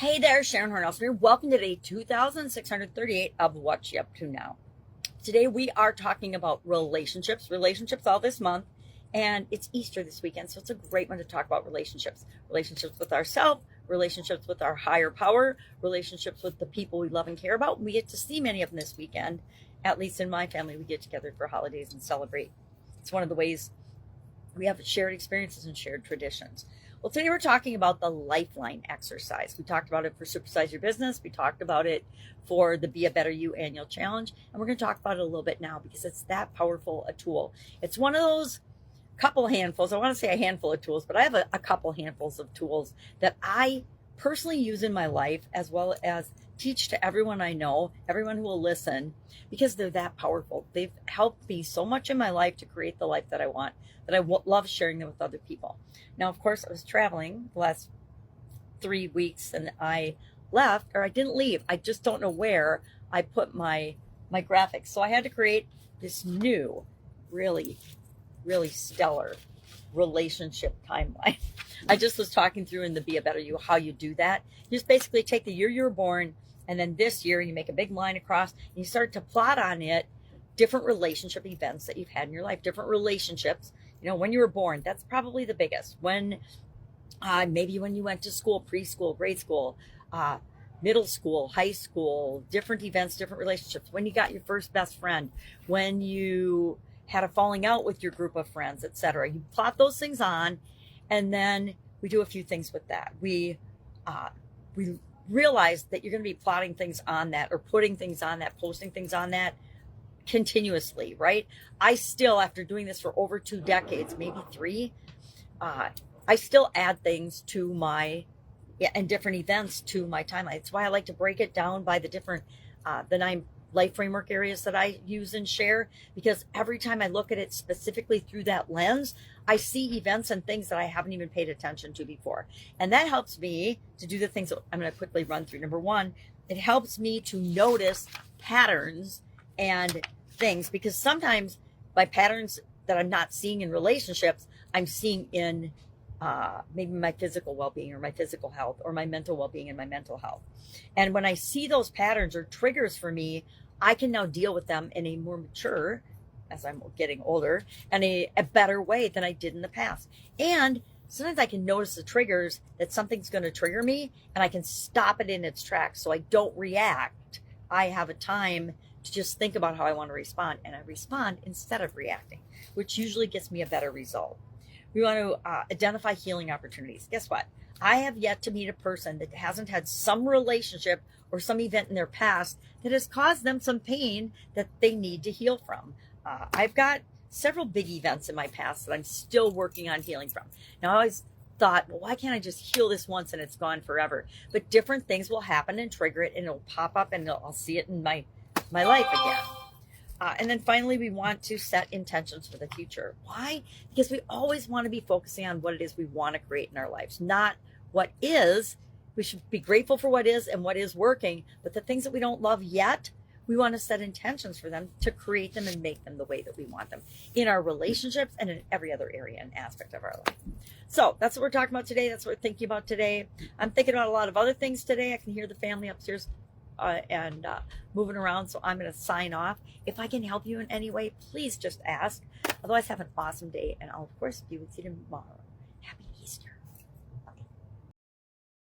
Hey there, Sharon Horne-Ellstrom here. Welcome to day 2638 of What You Up To Now. Today we are talking about relationships all this month, and it's Easter this weekend, so it's a great one to talk about relationships. Relationships with ourselves, relationships with our higher power, relationships with the people we love and care about. We get to see many of them this weekend. At least in my family, we get together for holidays and celebrate. It's one of the ways we have shared experiences and shared traditions. Well, today we're talking about the Lifeline exercise. We talked about it for Supersize Your Business. We talked about it for the Be a Better You annual challenge. And we're going to talk about it a little bit now because it's that powerful a tool. It's one of those couple handfuls. I want to say a handful of tools, but I have a couple handfuls of tools that I personally use in my life, as well as teach to everyone I know, everyone who will listen, because they're that powerful. They've helped me so much in my life to create the life that I want, that I love sharing them with other people. Now, of course, I was traveling the last 3 weeks and I left, or I didn't leave. I just don't know where I put my graphics. So I had to create this new, really stellar relationship timeline. I just was talking through in the Be a Better You how you do that. You just basically take the year you were born, and then this year you make a big line across and you start to plot on it different relationship events that you've had in your life, different relationships. You know, when you were born, that's probably the biggest. When maybe when you went to school, preschool, grade school, middle school, high school, different events, different relationships. When you got your first best friend, when you had a falling out with your group of friends, etc. You plot those things on, and then we do a few things with that. We realize that you're going to be plotting things on that, or putting things on that, posting things on that continuously, right? I still, after doing this for over 2 decades, maybe 3, I still add things to my, and different events to my timeline. It's why I like to break it down by the different, the 9 life framework areas that I use and share, because every time I look at it specifically through that lens, I see events and things that I haven't even paid attention to before. And that helps me to do the things that I'm going to quickly run through. Number 1, it helps me to notice patterns and things, because sometimes by patterns that I'm not seeing in relationships, I'm seeing in maybe my physical well-being, or my physical health, or my mental well-being and my mental health. And when I see those patterns or triggers for me, I can now deal with them in a more mature, as I'm getting older, and a better way than I did in the past. And sometimes I can notice the triggers that something's going to trigger me, and I can stop it in its tracks so I don't react. I have a time to just think about how I want to respond, and I respond instead of reacting, which usually gets me a better result. We want to identify healing opportunities. Guess what? I have yet to meet a person that hasn't had some relationship or some event in their past that has caused them some pain that they need to heal from. I've got several big events in my past that I'm still working on healing from. Now, I always thought, well, why can't I just heal this once and it's gone forever? But different things will happen and trigger it, and it'll pop up, and I'll see it in my life again. And then finally, we want to set intentions for the future. Why? Because we always want to be focusing on what it is we want to create in our lives, not what is. We should be grateful for what is and what is working, but the things that we don't love yet, we want to set intentions for them to create them and make them the way that we want them in our relationships and in every other area and aspect of our life. So that's what we're talking about today. That's what we're thinking about today. I'm thinking about a lot of other things today. I can hear the family upstairs and moving around, so I'm going to sign off. If I can help you in any way, please just ask. Otherwise, have an awesome day, and I'll of course be with you tomorrow.